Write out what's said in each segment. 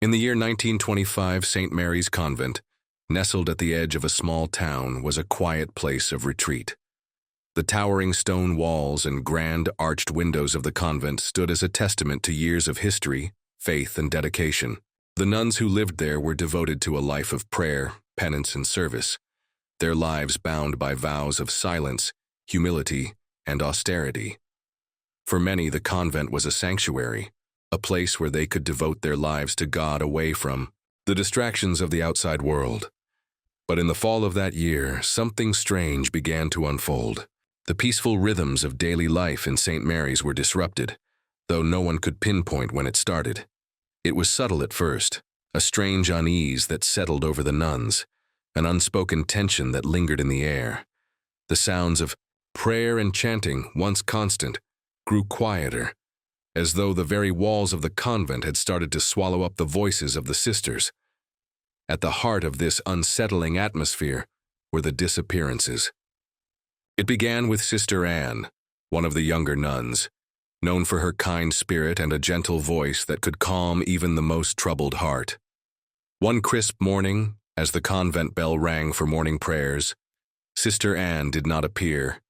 In the year 1925, St. Mary's Convent, nestled at the edge of a small town, was a quiet place of retreat. The towering stone walls and grand arched windows of the convent stood as a testament to years of history, faith, and dedication. The nuns who lived there were devoted to a life of prayer, penance, and service, their lives bound by vows of silence, humility, and austerity. For many, the convent was a sanctuary, a place where they could devote their lives to God away from the distractions of the outside world. But in the fall of that year, something strange began to unfold. The peaceful rhythms of daily life in St. Mary's were disrupted, though no one could pinpoint when it started. It was subtle at first, a strange unease that settled over the nuns, an unspoken tension that lingered in the air. The sounds of prayer and chanting, once constant, grew quieter, as though the very walls of the convent had started to swallow up the voices of the sisters. At the heart of this unsettling atmosphere were the disappearances. It began with Sister Anne, one of the younger nuns, known for her kind spirit and a gentle voice that could calm even the most troubled heart. One crisp morning, as the convent bell rang for morning prayers, Sister Anne did not appear.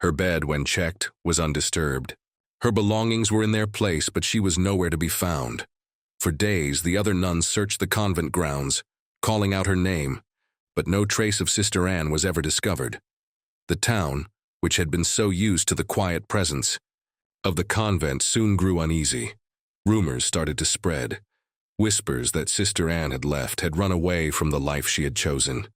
Her bed, when checked, was undisturbed. Her belongings were in their place, but she was nowhere to be found. For days, the other nuns searched the convent grounds, calling out her name, but no trace of Sister Anne was ever discovered. The town, which had been so used to the quiet presence of the convent, soon grew uneasy. Rumors started to spread, whispers that Sister Anne had left, had run away from the life she had chosen.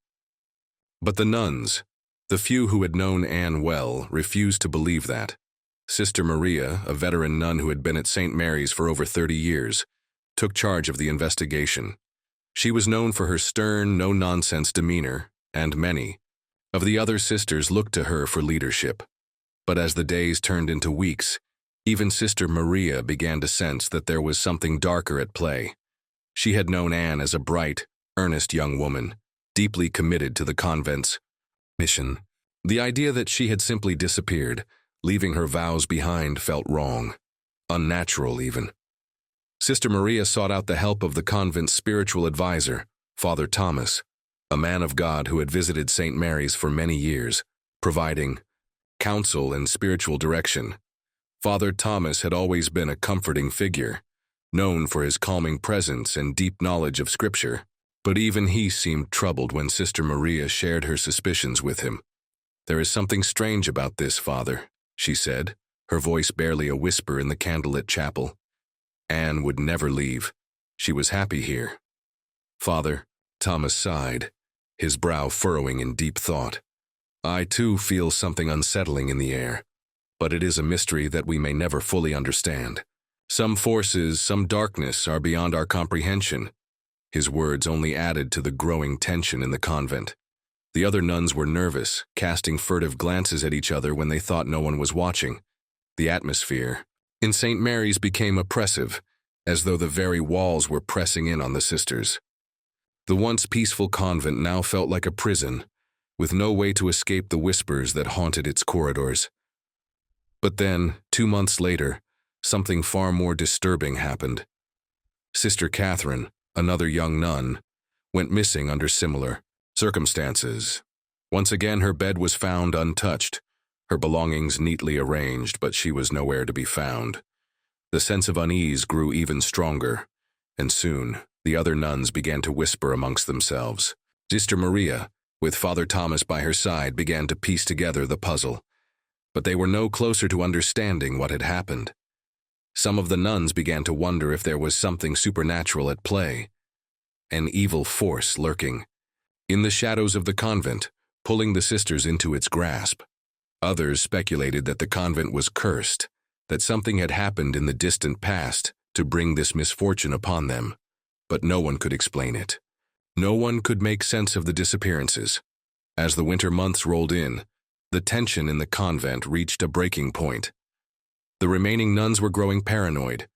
But the nuns, the few who had known Anne well, refused to believe that. Sister Maria, a veteran nun who had been at St. Mary's for over 30 years, took charge of the investigation. She was known for her stern, no-nonsense demeanor, and many of the other sisters looked to her for leadership. But as the days turned into weeks, even Sister Maria began to sense that there was something darker at play. She had known Anne as a bright, earnest young woman, deeply committed to the convent's mission. The idea that she had simply disappeared, leaving her vows behind, felt wrong, unnatural even. Sister Maria sought out the help of the convent's spiritual advisor, Father Thomas, a man of God who had visited St. Mary's for many years, providing counsel and spiritual direction. Father Thomas had always been a comforting figure, known for his calming presence and deep knowledge of Scripture, but even he seemed troubled when Sister Maria shared her suspicions with him. "There is something strange about this, Father," she said, her voice barely a whisper in the candlelit chapel. Anne would never leave. She was happy here. "Father," Thomas sighed, his brow furrowing in deep thought. "I too feel something unsettling in the air, but it is a mystery that we may never fully understand. Some forces, some darkness are beyond our comprehension." His words only added to the growing tension in the convent. The other nuns were nervous, casting furtive glances at each other when they thought no one was watching. The atmosphere in St. Mary's became oppressive, as though the very walls were pressing in on the sisters. The once peaceful convent now felt like a prison, with no way to escape the whispers that haunted its corridors. But then, 2 months later, something far more disturbing happened. Sister Catherine, another young nun, went missing under similar circumstances. Once again, her bed was found untouched, her belongings neatly arranged, but she was nowhere to be found. The sense of unease grew even stronger, and soon the other nuns began to whisper amongst themselves. Sister Maria, with Father Thomas by her side, began to piece together the puzzle, but they were no closer to understanding what had happened. Some of the nuns began to wonder if there was something supernatural at play, an evil force lurking in the shadows of the convent, pulling the sisters into its grasp. Others speculated that the convent was cursed, that something had happened in the distant past to bring this misfortune upon them, but no one could explain it. No one could make sense of the disappearances. As the winter months rolled in, the tension in the convent reached a breaking point. The remaining nuns were growing paranoid,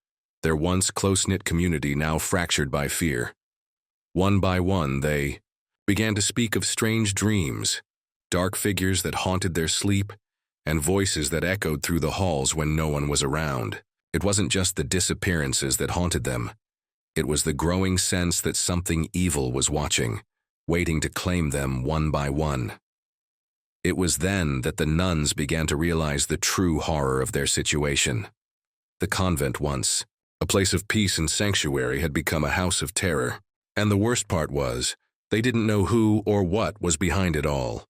their once close-knit community now fractured by fear. One by one, they began to speak of strange dreams, dark figures that haunted their sleep, and voices that echoed through the halls when no one was around. It wasn't just the disappearances that haunted them. It was the growing sense that something evil was watching, waiting to claim them one by one. It was then that the nuns began to realize the true horror of their situation. The convent, once a place of peace and sanctuary, had become a house of terror. And the worst part was, they didn't know who or what was behind it all.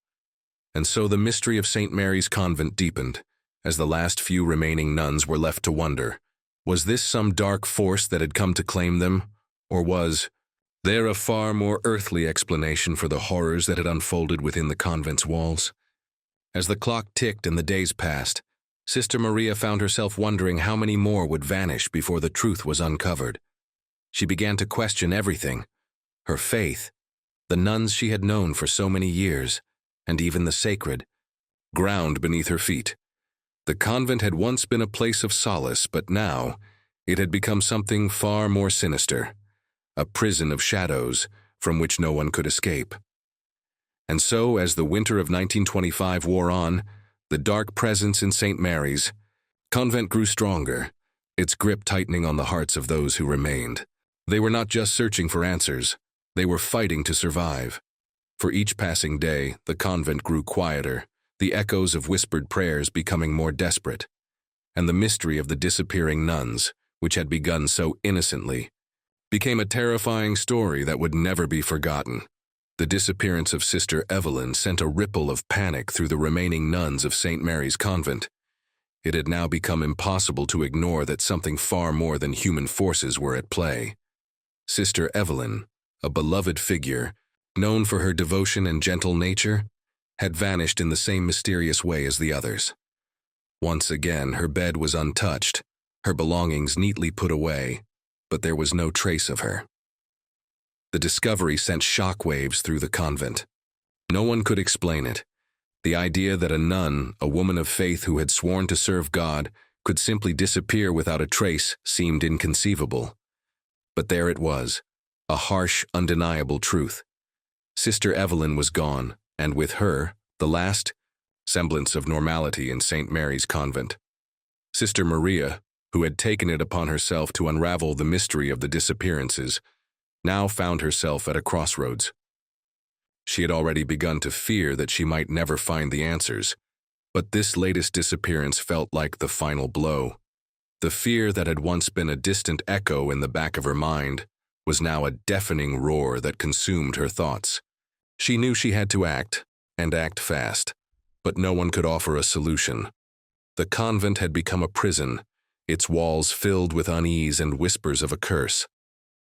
And so the mystery of St. Mary's Convent deepened, as the last few remaining nuns were left to wonder, was this some dark force that had come to claim them, or was there a far more earthly explanation for the horrors that had unfolded within the convent's walls? As the clock ticked and the days passed, Sister Maria found herself wondering how many more would vanish before the truth was uncovered. She began to question everything: her faith, the nuns she had known for so many years, and even the sacred ground beneath her feet. The convent had once been a place of solace, but now it had become something far more sinister, a prison of shadows from which no one could escape. And so, as the winter of 1925 wore on, the dark presence in St. Mary's Convent grew stronger, its grip tightening on the hearts of those who remained. They were not just searching for answers, they were fighting to survive. For each passing day, the convent grew quieter, the echoes of whispered prayers becoming more desperate. And the mystery of the disappearing nuns, which had begun so innocently, became a terrifying story that would never be forgotten. The disappearance of Sister Evelyn sent a ripple of panic through the remaining nuns of St. Mary's Convent. It had now become impossible to ignore that something far more than human forces were at play. Sister Evelyn, a beloved figure, known for her devotion and gentle nature, had vanished in the same mysterious way as the others. Once again, her bed was untouched, her belongings neatly put away, but there was no trace of her. The discovery sent shockwaves through the convent. No one could explain it. The idea that a nun, a woman of faith who had sworn to serve God, could simply disappear without a trace seemed inconceivable. But there it was, a harsh, undeniable truth. Sister Evelyn was gone, and with her, the last semblance of normality in St. Mary's Convent. Sister Maria, who had taken it upon herself to unravel the mystery of the disappearances, now found herself at a crossroads. She had already begun to fear that she might never find the answers, but this latest disappearance felt like the final blow. The fear that had once been a distant echo in the back of her mind was now a deafening roar that consumed her thoughts. She knew she had to act, and act fast, but no one could offer a solution. The convent had become a prison, its walls filled with unease and whispers of a curse.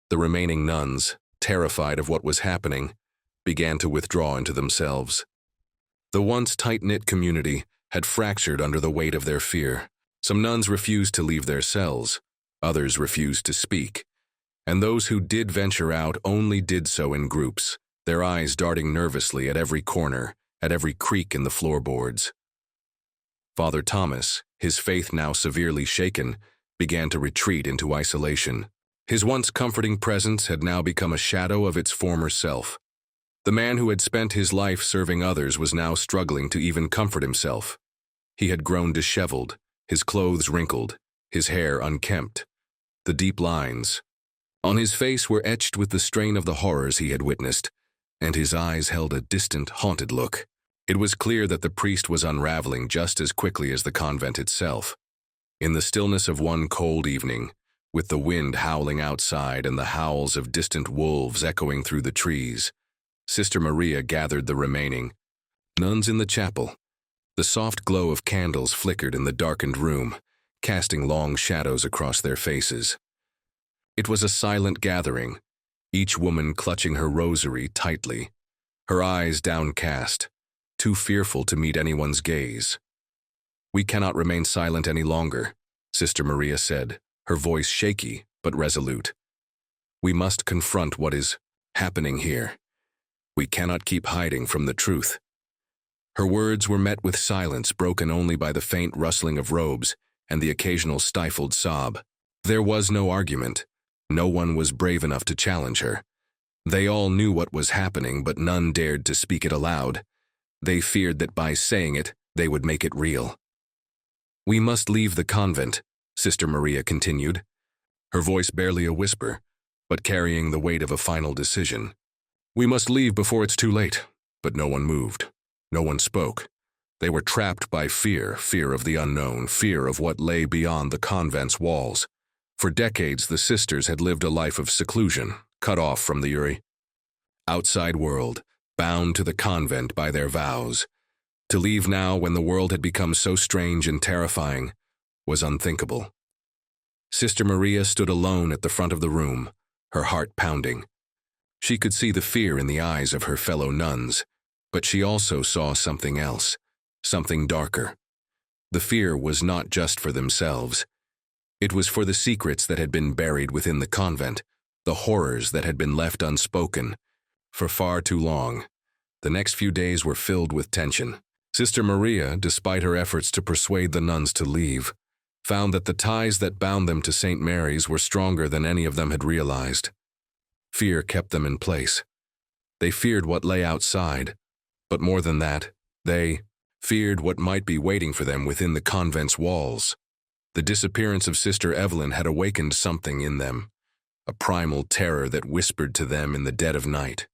The remaining nuns, terrified of what was happening, began to withdraw into themselves. The once tight-knit community had fractured under the weight of their fear. Some nuns refused to leave their cells, others refused to speak, and those who did venture out only did so in groups, their eyes darting nervously at every corner, at every creak in the floorboards. Father Thomas, his faith now severely shaken, began to retreat into isolation. His once comforting presence had now become a shadow of its former self. The man who had spent his life serving others was now struggling to even comfort himself. He had grown disheveled, his clothes wrinkled, his hair unkempt. The deep lines on his face were etched with the strain of the horrors he had witnessed, and his eyes held a distant, haunted look. It was clear that the priest was unraveling just as quickly as the convent itself. In the stillness of one cold evening, with the wind howling outside and the howls of distant wolves echoing through the trees, Sister Maria gathered the remaining nuns in the chapel. The soft glow of candles flickered in the darkened room, casting long shadows across their faces. It was a silent gathering, each woman clutching her rosary tightly, her eyes downcast, too fearful to meet anyone's gaze. "We cannot remain silent any longer," Sister Maria said, her voice shaky but resolute. "We must confront what is happening here. We cannot keep hiding from the truth." Her words were met with silence broken only by the faint rustling of robes and the occasional stifled sob. There was no argument. No one was brave enough to challenge her. They all knew what was happening, but none dared to speak it aloud. They feared that by saying it, they would make it real. "We must leave the convent," Sister Maria continued, her voice barely a whisper, but carrying the weight of a final decision. "We must leave before it's too late." But no one moved. No one spoke. They were trapped by fear of the unknown, fear of what lay beyond the convent's walls. For decades, the sisters had lived a life of seclusion, cut off from the outside world, bound to the convent by their vows. To leave now, when the world had become so strange and terrifying, was unthinkable. Sister Maria stood alone at the front of the room, her heart pounding. She could see the fear in the eyes of her fellow nuns, but she also saw something else, something darker. The fear was not just for themselves. It was for the secrets that had been buried within the convent, the horrors that had been left unspoken for far too long. The next few days were filled with tension. Sister Maria, despite her efforts to persuade the nuns to leave, found that the ties that bound them to St. Mary's were stronger than any of them had realized. Fear kept them in place. They feared what lay outside, but more than that, they feared what might be waiting for them within the convent's walls. The disappearance of Sister Evelyn had awakened something in them, a primal terror that whispered to them in the dead of night.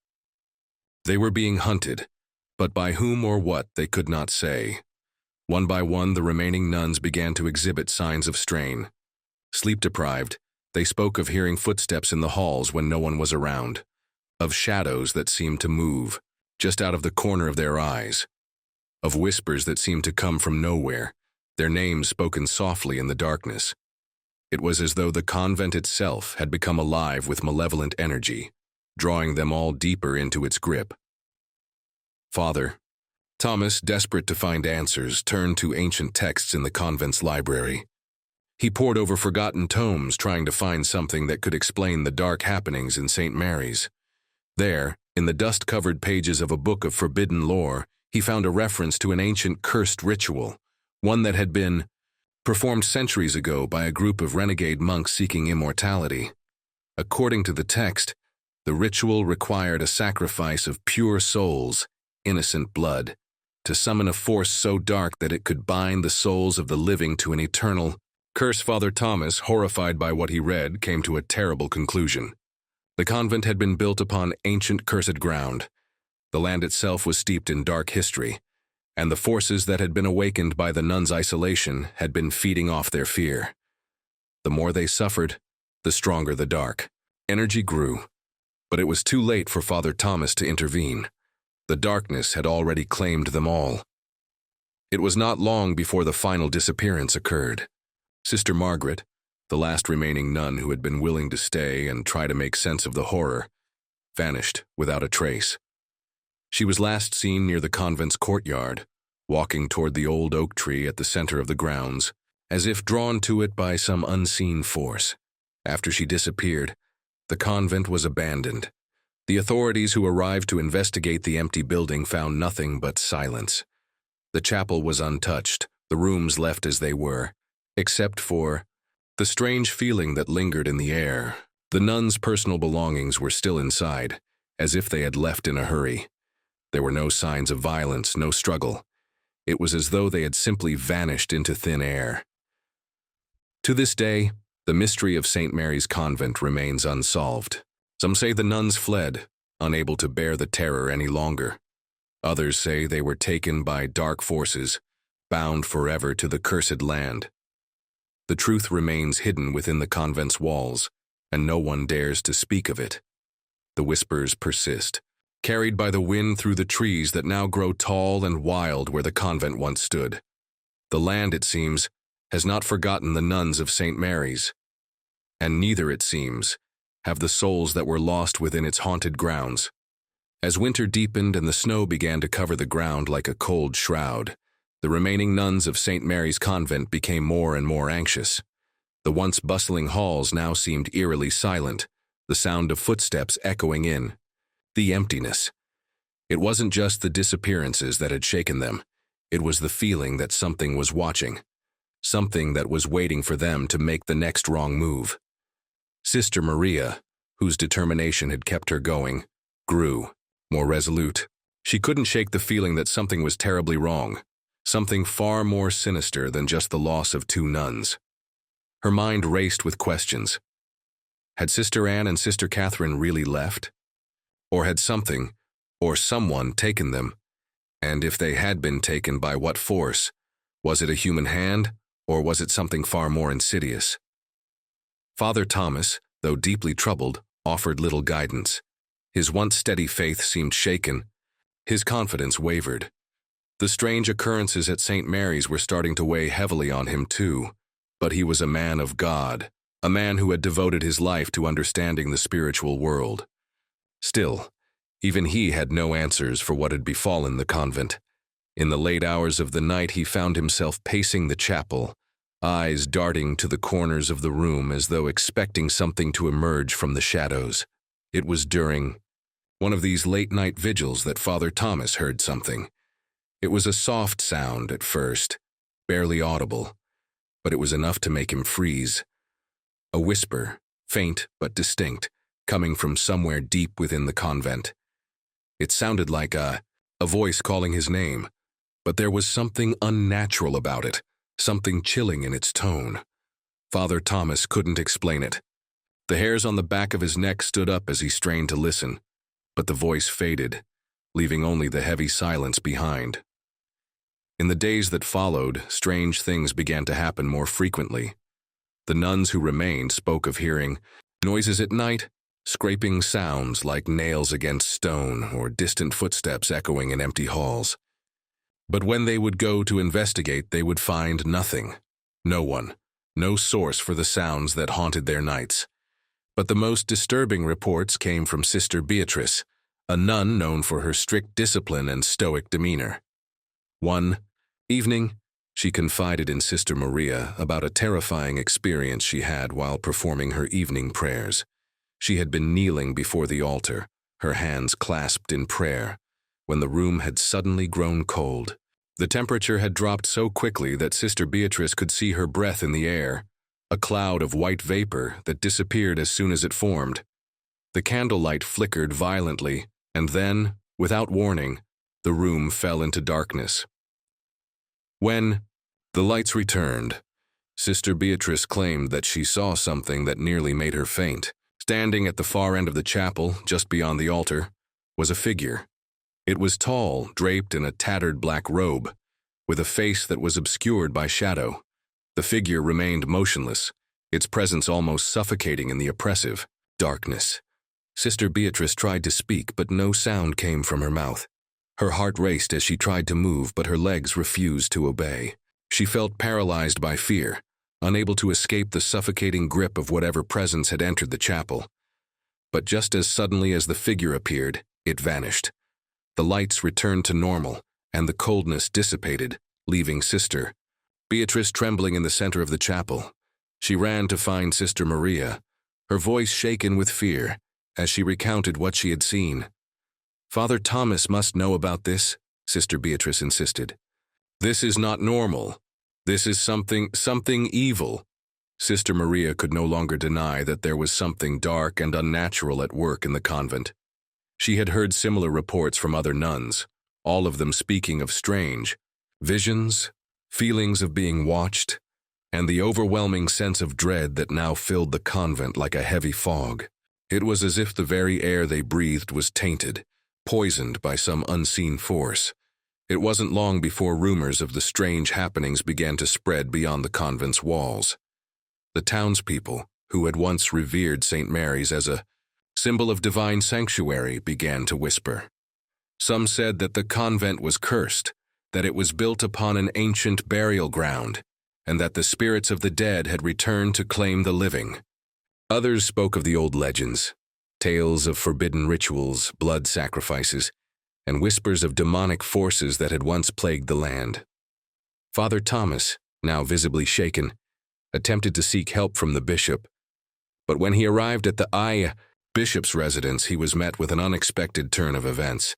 They were being hunted, but by whom or what they could not say. One by one, the remaining nuns began to exhibit signs of strain. Sleep-deprived, they spoke of hearing footsteps in the halls when no one was around, of shadows that seemed to move, just out of the corner of their eyes, of whispers that seemed to come from nowhere, their names spoken softly in the darkness. It was as though the convent itself had become alive with malevolent energy, drawing them all deeper into its grip. Father Thomas, desperate to find answers, turned to ancient texts in the convent's library. He pored over forgotten tomes, trying to find something that could explain the dark happenings in St. Mary's. There, in the dust-covered pages of a book of forbidden lore, he found a reference to an ancient cursed ritual, one that had been performed centuries ago by a group of renegade monks seeking immortality. According to the text, the ritual required a sacrifice of pure souls, innocent blood, to summon a force so dark that it could bind the souls of the living to an eternal curse. Father Thomas, horrified by what he read, came to a terrible conclusion. The convent had been built upon ancient cursed ground. The land itself was steeped in dark history, and the forces that had been awakened by the nuns' isolation had been feeding off their fear. The more they suffered, the stronger the dark energy grew. But it was too late for Father Thomas to intervene. The darkness had already claimed them all. It was not long before the final disappearance occurred. Sister Margaret, the last remaining nun who had been willing to stay and try to make sense of the horror, vanished without a trace. She was last seen near the convent's courtyard, walking toward the old oak tree at the center of the grounds, as if drawn to it by some unseen force. After she disappeared, the convent was abandoned. The authorities who arrived to investigate the empty building found nothing but silence. The chapel was untouched, the rooms left as they were, except for the strange feeling that lingered in the air. The nuns' personal belongings were still inside, as if they had left in a hurry. There were no signs of violence, no struggle. It was as though they had simply vanished into thin air. To this day, the mystery of St. Mary's Convent remains unsolved. Some say the nuns fled, unable to bear the terror any longer. Others say they were taken by dark forces, bound forever to the cursed land. The truth remains hidden within the convent's walls, and no one dares to speak of it. The whispers persist, carried by the wind through the trees that now grow tall and wild where the convent once stood. The land, it seems, has not forgotten the nuns of St. Mary's, and neither, it seems, have the souls that were lost within its haunted grounds. As winter deepened and the snow began to cover the ground like a cold shroud, the remaining nuns of St. Mary's Convent became more and more anxious. The once bustling halls now seemed eerily silent, the sound of footsteps echoing in. The emptiness. It wasn't just the disappearances that had shaken them. It was the feeling that something was watching, something that was waiting for them to make the next wrong move. Sister Maria, whose determination had kept her going, grew more resolute. She couldn't shake the feeling that something was terribly wrong, something far more sinister than just the loss of 2 nuns. Her mind raced with questions. Had Sister Anne and Sister Catherine really left? Or had something, or someone taken them? And if they had been taken, by what force? Was it a human hand, or was it something far more insidious? Father Thomas, though deeply troubled, offered little guidance. His once steady faith seemed shaken. His confidence wavered. The strange occurrences at St. Mary's were starting to weigh heavily on him too. But he was a man of God, a man who had devoted his life to understanding the spiritual world. Still, even he had no answers for what had befallen the convent. In the late hours of the night, he found himself pacing the chapel, eyes darting to the corners of the room as though expecting something to emerge from the shadows. It was during one of these late-night vigils that Father Thomas heard something. It was a soft sound at first, barely audible, but it was enough to make him freeze. A whisper, faint but distinct, coming from somewhere deep within the convent. It sounded like a voice calling his name, but there was something unnatural about it, something chilling in its tone. Father Thomas couldn't explain it. The hairs on the back of his neck stood up as he strained to listen, but the voice faded, leaving only the heavy silence behind. In the days that followed, strange things began to happen more frequently. The nuns who remained spoke of hearing noises at night, scraping sounds like nails against stone or distant footsteps echoing in empty halls. But when they would go to investigate, they would find nothing, no one, no source for the sounds that haunted their nights. But the most disturbing reports came from Sister Beatrice, a nun known for her strict discipline and stoic demeanor. One evening, she confided in Sister Maria about a terrifying experience she had while performing her evening prayers. She had been kneeling before the altar, her hands clasped in prayer, when the room had suddenly grown cold. The temperature had dropped so quickly that Sister Beatrice could see her breath in the air, a cloud of white vapor that disappeared as soon as it formed. The candlelight flickered violently, and then, without warning, the room fell into darkness. When the lights returned, Sister Beatrice claimed that she saw something that nearly made her faint. Standing at the far end of the chapel, just beyond the altar, was a figure. It was tall, draped in a tattered black robe, with a face that was obscured by shadow. The figure remained motionless, its presence almost suffocating in the oppressive darkness. Sister Beatrice tried to speak, but no sound came from her mouth. Her heart raced as she tried to move, but her legs refused to obey. She felt paralyzed by fear, unable to escape the suffocating grip of whatever presence had entered the chapel. But just as suddenly as the figure appeared, it vanished. The lights returned to normal, and the coldness dissipated, leaving Sister Beatrice trembling in the center of the chapel. She ran to find Sister Maria, her voice shaken with fear, as she recounted what she had seen. "Father Thomas must know about this," Sister Beatrice insisted. "This is not normal. This is something evil." Sister Maria could no longer deny that there was something dark and unnatural at work in the convent. She had heard similar reports from other nuns, all of them speaking of strange visions, feelings of being watched, and the overwhelming sense of dread that now filled the convent like a heavy fog. It was as if the very air they breathed was tainted, poisoned by some unseen force. It wasn't long before rumors of the strange happenings began to spread beyond the convent's walls. The townspeople, who had once revered St. Mary's as a symbol of divine sanctuary, began to whisper. Some said that the convent was cursed, that it was built upon an ancient burial ground, and that the spirits of the dead had returned to claim the living. Others spoke of the old legends, tales of forbidden rituals, blood sacrifices, and whispers of demonic forces that had once plagued the land. Father Thomas, now visibly shaken, attempted to seek help from the bishop, but when he arrived at the bishop's residence, he was met with an unexpected turn of events.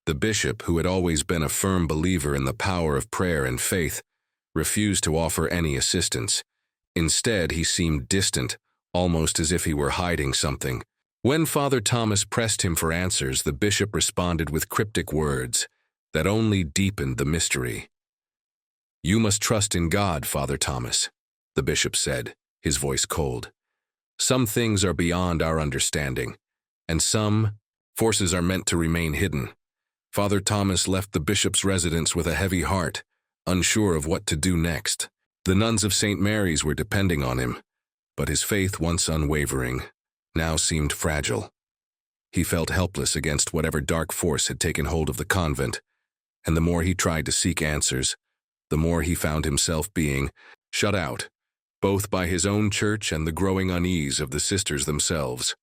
The bishop, who had always been a firm believer in the power of prayer and faith, refused to offer any assistance. Instead, he seemed distant, almost as if he were hiding something. When Father Thomas pressed him for answers, the bishop responded with cryptic words that only deepened the mystery. "You must trust in God, Father Thomas," the bishop said, his voice cold. Some things are beyond our understanding, and some forces are meant to remain hidden. Father Thomas left the bishop's residence with a heavy heart, unsure of what to do next. The nuns of St. Mary's were depending on him, but his faith, once unwavering, now seemed fragile. He felt helpless against whatever dark force had taken hold of the convent, and the more he tried to seek answers, the more he found himself being shut out, both by his own church and the growing unease of the sisters themselves.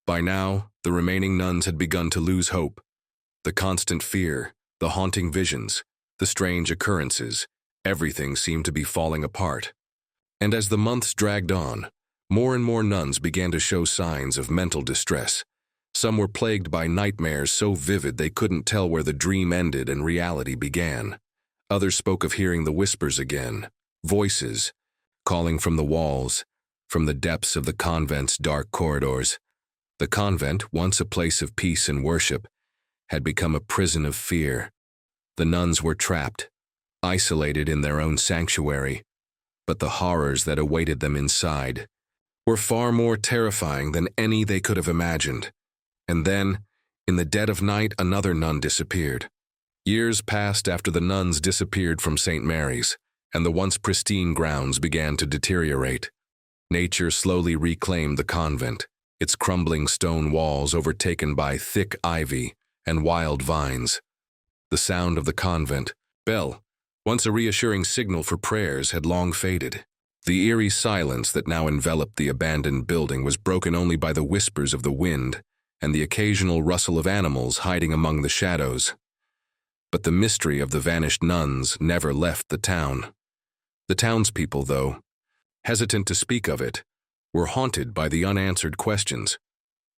By now, the remaining nuns had begun to lose hope. The constant fear, the haunting visions, the strange occurrences, everything seemed to be falling apart. And as the months dragged on, more and more nuns began to show signs of mental distress. Some were plagued by nightmares so vivid they couldn't tell where the dream ended and reality began. Others spoke of hearing the whispers again, voices, calling from the walls, from the depths of the convent's dark corridors. The convent, once a place of peace and worship, had become a prison of fear. The nuns were trapped, isolated in their own sanctuary, but the horrors that awaited them inside were far more terrifying than any they could have imagined. And then, in the dead of night, another nun disappeared. Years passed after the nuns disappeared from St. Mary's, and the once pristine grounds began to deteriorate. Nature slowly reclaimed the convent, its crumbling stone walls overtaken by thick ivy and wild vines. The sound of the convent bell, once a reassuring signal for prayers, had long faded. The eerie silence that now enveloped the abandoned building was broken only by the whispers of the wind and the occasional rustle of animals hiding among the shadows. But the mystery of the vanished nuns never left the town. The townspeople, though, hesitant to speak of it, were haunted by the unanswered questions.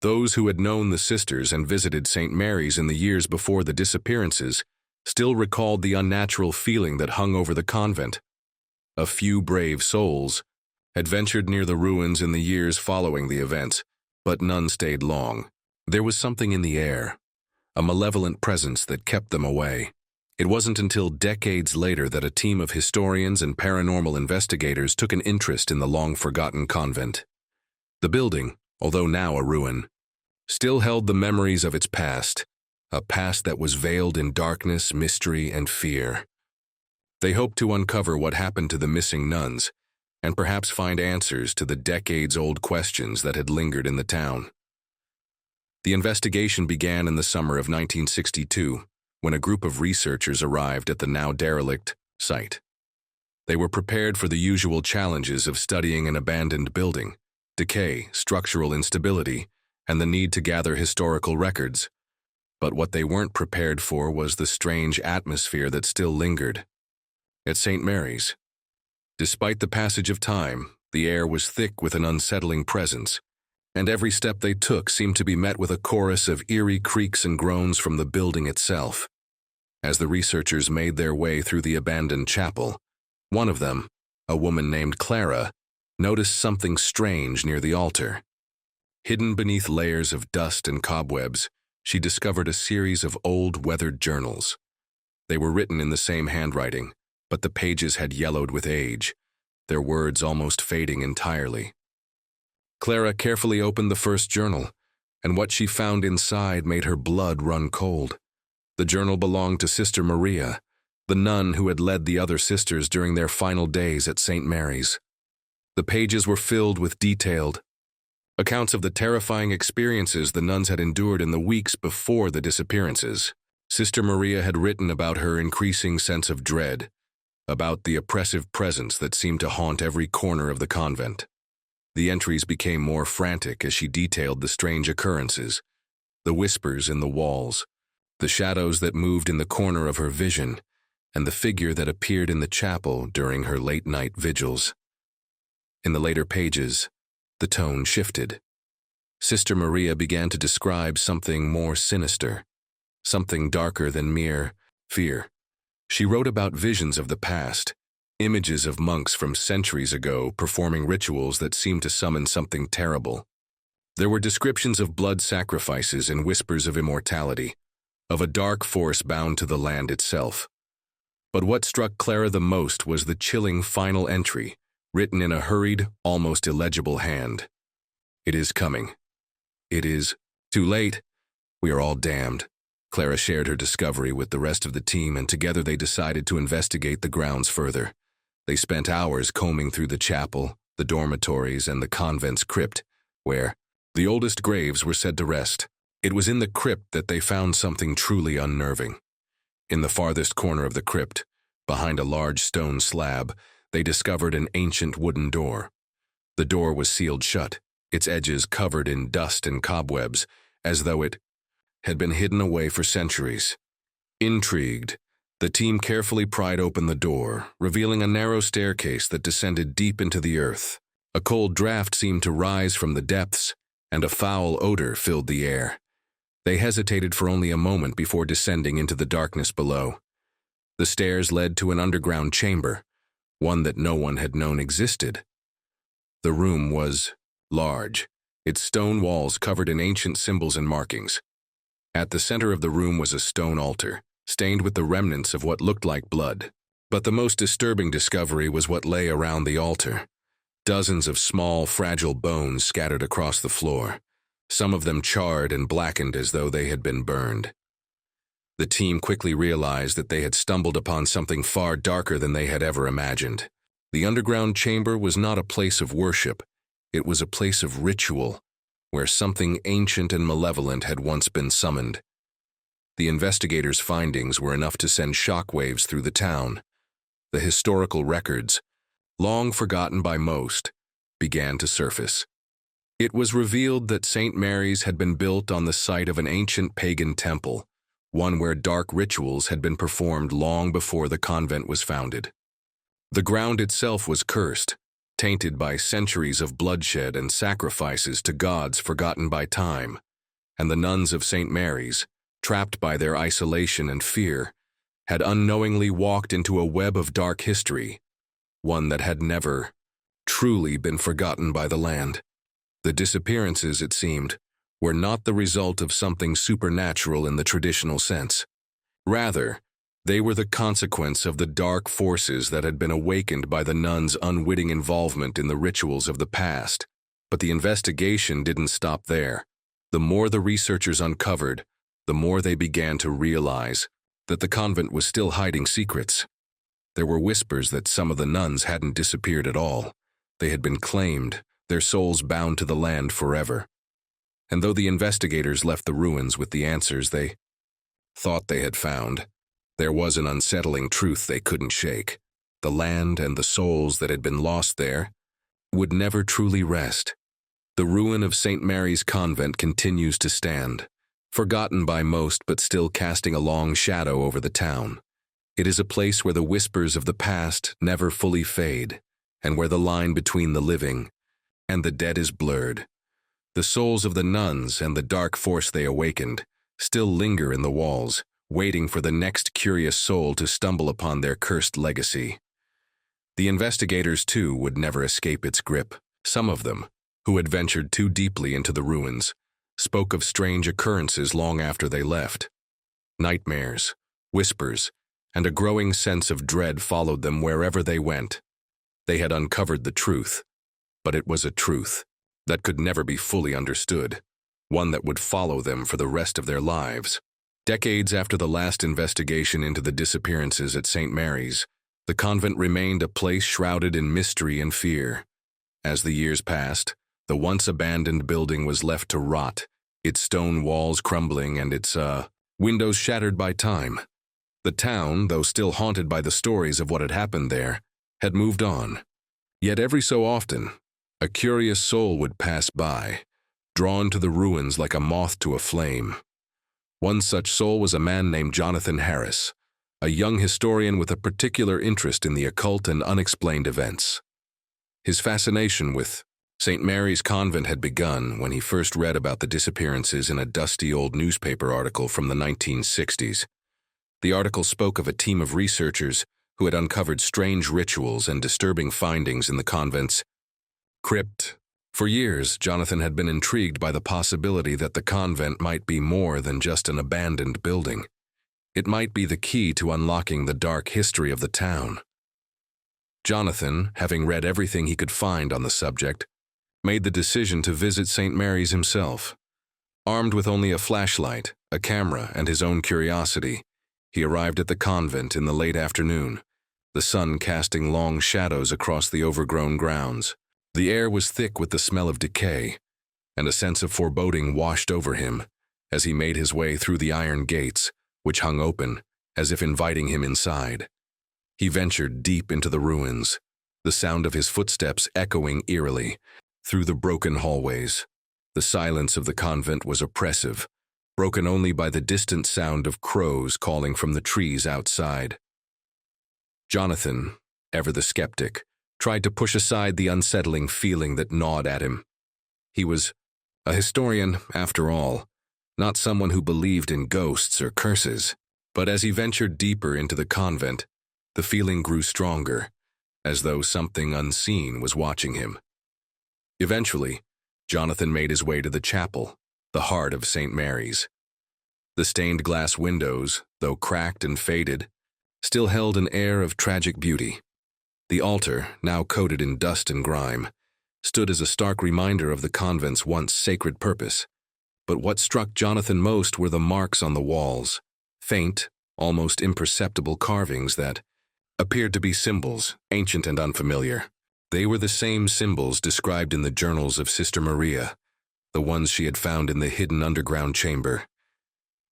Those who had known the sisters and visited St. Mary's in the years before the disappearances still recalled the unnatural feeling that hung over the convent. A few brave souls had ventured near the ruins in the years following the events, but none stayed long. There was something in the air, a malevolent presence that kept them away. It wasn't until decades later that a team of historians and paranormal investigators took an interest in the long-forgotten convent. The building, although now a ruin, still held the memories of its past, a past that was veiled in darkness, mystery, and fear. They hoped to uncover what happened to the missing nuns, and perhaps find answers to the decades-old questions that had lingered in the town. The investigation began in the summer of 1962, when a group of researchers arrived at the now derelict site. They were prepared for the usual challenges of studying an abandoned building: decay, structural instability, and the need to gather historical records. But what they weren't prepared for was the strange atmosphere that still lingered. At St. Mary's, despite the passage of time, the air was thick with an unsettling presence, and every step they took seemed to be met with a chorus of eerie creaks and groans from the building itself. As the researchers made their way through the abandoned chapel, one of them, a woman named Clara, noticed something strange near the altar. Hidden beneath layers of dust and cobwebs, she discovered a series of old, weathered journals. They were written in the same handwriting, but the pages had yellowed with age, their words almost fading entirely. Clara carefully opened the first journal, and what she found inside made her blood run cold. The journal belonged to Sister Maria, the nun who had led the other sisters during their final days at St. Mary's. The pages were filled with detailed accounts of the terrifying experiences the nuns had endured in the weeks before the disappearances. Sister Maria had written about her increasing sense of dread, about the oppressive presence that seemed to haunt every corner of the convent. The entries became more frantic as she detailed the strange occurrences, the whispers in the walls, the shadows that moved in the corner of her vision, and the figure that appeared in the chapel during her late-night vigils. In the later pages, the tone shifted. Sister Maria began to describe something more sinister, something darker than mere fear. She wrote about visions of the past, images of monks from centuries ago performing rituals that seemed to summon something terrible. There were descriptions of blood sacrifices and whispers of immortality, of a dark force bound to the land itself. But what struck Clara the most was the chilling final entry, written in a hurried, almost illegible hand. It is coming. It is too late. We are all damned. Clara shared her discovery with the rest of the team, and together they decided to investigate the grounds further. They spent hours combing through the chapel, the dormitories, and the convent's crypt, where the oldest graves were said to rest. It was in the crypt that they found something truly unnerving. In the farthest corner of the crypt, behind a large stone slab, they discovered an ancient wooden door. The door was sealed shut, its edges covered in dust and cobwebs, as though it had been hidden away for centuries. Intrigued, the team carefully pried open the door, revealing a narrow staircase that descended deep into the earth. A cold draft seemed to rise from the depths, and a foul odor filled the air. They hesitated for only a moment before descending into the darkness below. The stairs led to an underground chamber, one that no one had known existed. The room was large, its stone walls covered in ancient symbols and markings. At the center of the room was a stone altar, stained with the remnants of what looked like blood. But the most disturbing discovery was what lay around the altar. Dozens of small, fragile bones scattered across the floor, some of them charred and blackened as though they had been burned. The team quickly realized that they had stumbled upon something far darker than they had ever imagined. The underground chamber was not a place of worship, it was a place of ritual, where something ancient and malevolent had once been summoned. The investigators' findings were enough to send shockwaves through the town. The historical records, long forgotten by most, began to surface. It was revealed that St. Mary's had been built on the site of an ancient pagan temple, one where dark rituals had been performed long before the convent was founded. The ground itself was cursed, tainted by centuries of bloodshed and sacrifices to gods forgotten by time, and the nuns of St. Mary's, trapped by their isolation and fear, had unknowingly walked into a web of dark history, one that had never truly been forgotten by the land. The disappearances, it seemed, were not the result of something supernatural in the traditional sense. Rather, they were the consequence of the dark forces that had been awakened by the nuns' unwitting involvement in the rituals of the past. But the investigation didn't stop there. The more the researchers uncovered, the more they began to realize that the convent was still hiding secrets. There were whispers that some of the nuns hadn't disappeared at all. They had been claimed, their souls bound to the land forever. And though the investigators left the ruins with the answers they thought they had found, there was an unsettling truth they couldn't shake. The land and the souls that had been lost there would never truly rest. The ruin of St. Mary's Convent continues to stand, forgotten by most but still casting a long shadow over the town. It is a place where the whispers of the past never fully fade, and where the line between the living and the dead is blurred. The souls of the nuns and the dark force they awakened still linger in the walls, waiting for the next curious soul to stumble upon their cursed legacy. The investigators, too, would never escape its grip. Some of them, who had ventured too deeply into the ruins, spoke of strange occurrences long after they left. Nightmares, whispers, and a growing sense of dread followed them wherever they went. They had uncovered the truth, but it was a truth that could never be fully understood, one that would follow them for the rest of their lives. Decades after the last investigation into the disappearances at St. Mary's, the convent remained a place shrouded in mystery and fear. As the years passed, the once abandoned building was left to rot, its stone walls crumbling and its windows shattered by time. The town, though still haunted by the stories of what had happened there, had moved on. Yet every so often, a curious soul would pass by, drawn to the ruins like a moth to a flame. One such soul was a man named Jonathan Harris, a young historian with a particular interest in the occult and unexplained events. His fascination with St. Mary's Convent had begun when he first read about the disappearances in a dusty old newspaper article from the 1960s. The article spoke of a team of researchers who had uncovered strange rituals and disturbing findings in the convent's crypt. For years, Jonathan had been intrigued by the possibility that the convent might be more than just an abandoned building. It might be the key to unlocking the dark history of the town. Jonathan, having read everything he could find on the subject, made the decision to visit St. Mary's himself. Armed with only a flashlight, a camera, and his own curiosity, he arrived at the convent in the late afternoon, the sun casting long shadows across the overgrown grounds. The air was thick with the smell of decay, and a sense of foreboding washed over him as he made his way through the iron gates, which hung open, as if inviting him inside. He ventured deep into the ruins, the sound of his footsteps echoing eerily through the broken hallways. The silence of the convent was oppressive, broken only by the distant sound of crows calling from the trees outside. Jonathan, ever the skeptic, tried to push aside the unsettling feeling that gnawed at him. He was a historian, after all, not someone who believed in ghosts or curses. But as he ventured deeper into the convent, the feeling grew stronger, as though something unseen was watching him. Eventually, Jonathan made his way to the chapel, the heart of St. Mary's. The stained glass windows, though cracked and faded, still held an air of tragic beauty. The altar, now coated in dust and grime, stood as a stark reminder of the convent's once sacred purpose. But what struck Jonathan most were the marks on the walls, faint, almost imperceptible carvings that appeared to be symbols, ancient and unfamiliar. They were the same symbols described in the journals of Sister Maria, the ones she had found in the hidden underground chamber.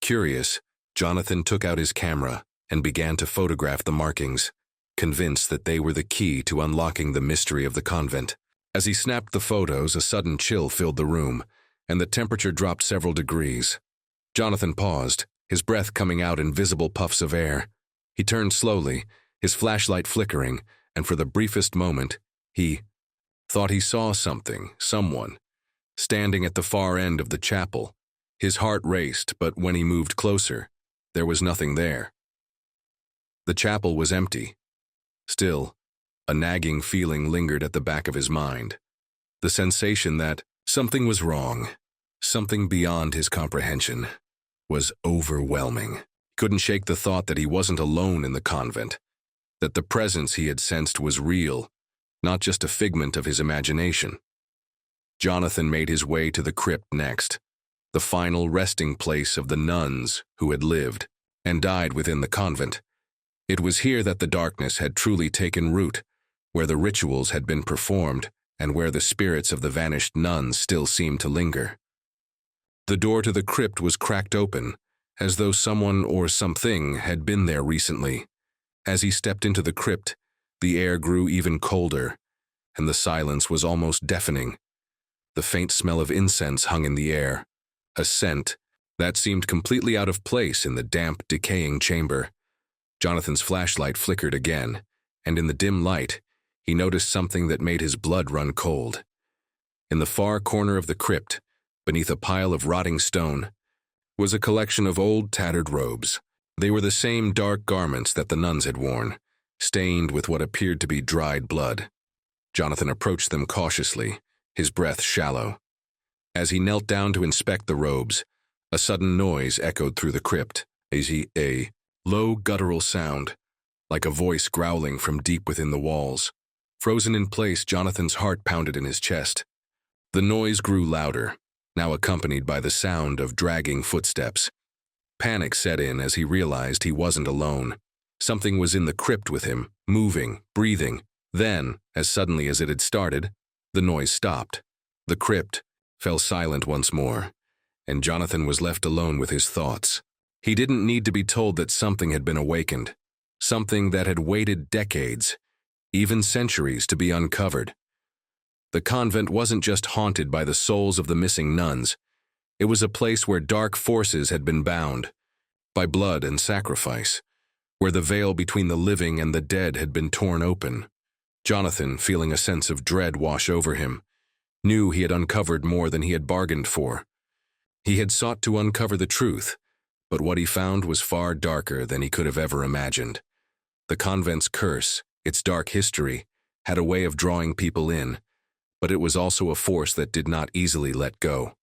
Curious, Jonathan took out his camera and began to photograph the markings, convinced that they were the key to unlocking the mystery of the convent. As he snapped the photos, a sudden chill filled the room, and the temperature dropped several degrees. Jonathan paused, his breath coming out in visible puffs of air. He turned slowly, his flashlight flickering, and for the briefest moment, he thought he saw something, someone, standing at the far end of the chapel. His heart raced, but when he moved closer, there was nothing there. The chapel was empty. Still, a nagging feeling lingered at the back of his mind. The sensation that something was wrong, something beyond his comprehension, was overwhelming. He couldn't shake the thought that he wasn't alone in the convent, that the presence he had sensed was real, not just a figment of his imagination. Jonathan made his way to the crypt next, the final resting place of the nuns who had lived and died within the convent. It was here that the darkness had truly taken root, where the rituals had been performed and where the spirits of the vanished nuns still seemed to linger. The door to the crypt was cracked open, as though someone or something had been there recently. As he stepped into the crypt, the air grew even colder, and the silence was almost deafening. The faint smell of incense hung in the air, a scent that seemed completely out of place in the damp, decaying chamber. Jonathan's flashlight flickered again, and in the dim light, he noticed something that made his blood run cold. In the far corner of the crypt, beneath a pile of rotting stone, was a collection of old, tattered robes. They were the same dark garments that the nuns had worn, stained with what appeared to be dried blood. Jonathan approached them cautiously, his breath shallow. As he knelt down to inspect the robes, a sudden noise echoed through the crypt, a low guttural sound, like a voice growling from deep within the walls. Frozen in place, Jonathan's heart pounded in his chest. The noise grew louder, now accompanied by the sound of dragging footsteps. Panic set in as he realized he wasn't alone. Something was in the crypt with him, moving, breathing. Then, as suddenly as it had started, the noise stopped. The crypt fell silent once more, and Jonathan was left alone with his thoughts. He didn't need to be told that something had been awakened, something that had waited decades, even centuries, to be uncovered. The convent wasn't just haunted by the souls of the missing nuns. It was a place where dark forces had been bound, by blood and sacrifice, where the veil between the living and the dead had been torn open. Jonathan, feeling a sense of dread wash over him, knew he had uncovered more than he had bargained for. He had sought to uncover the truth, but what he found was far darker than he could have ever imagined. The convent's curse, its dark history, had a way of drawing people in, but it was also a force that did not easily let go.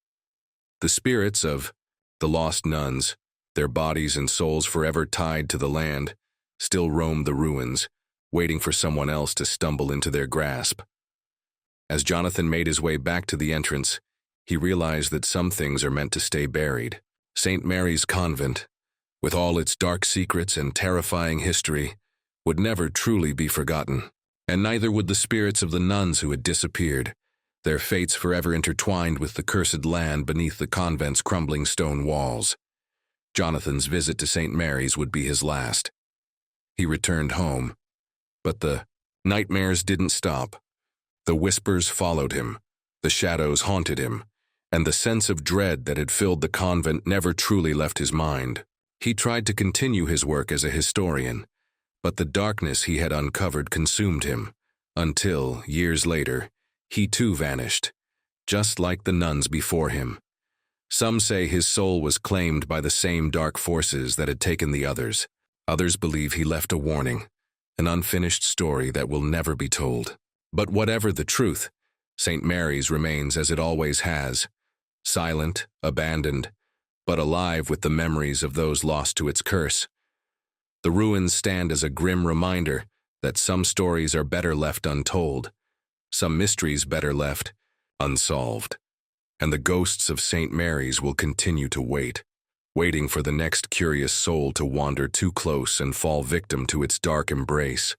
The spirits of the lost nuns, their bodies and souls forever tied to the land, still roamed the ruins, waiting for someone else to stumble into their grasp. As Jonathan made his way back to the entrance, he realized that some things are meant to stay buried. St. Mary's Convent, with all its dark secrets and terrifying history, would never truly be forgotten. And neither would the spirits of the nuns who had disappeared, their fates forever intertwined with the cursed land beneath the convent's crumbling stone walls. Jonathan's visit to St. Mary's would be his last. He returned home, but the nightmares didn't stop. The whispers followed him, the shadows haunted him, and the sense of dread that had filled the convent never truly left his mind. He tried to continue his work as a historian, but the darkness he had uncovered consumed him, until, years later, he too vanished, just like the nuns before him. Some say his soul was claimed by the same dark forces that had taken the others. Others believe he left a warning, an unfinished story that will never be told. But whatever the truth, St. Mary's remains as it always has, silent, abandoned, but alive with the memories of those lost to its curse. The ruins stand as a grim reminder that some stories are better left untold, some mysteries better left unsolved. And the ghosts of St. Mary's will continue to wait, waiting for the next curious soul to wander too close and fall victim to its dark embrace.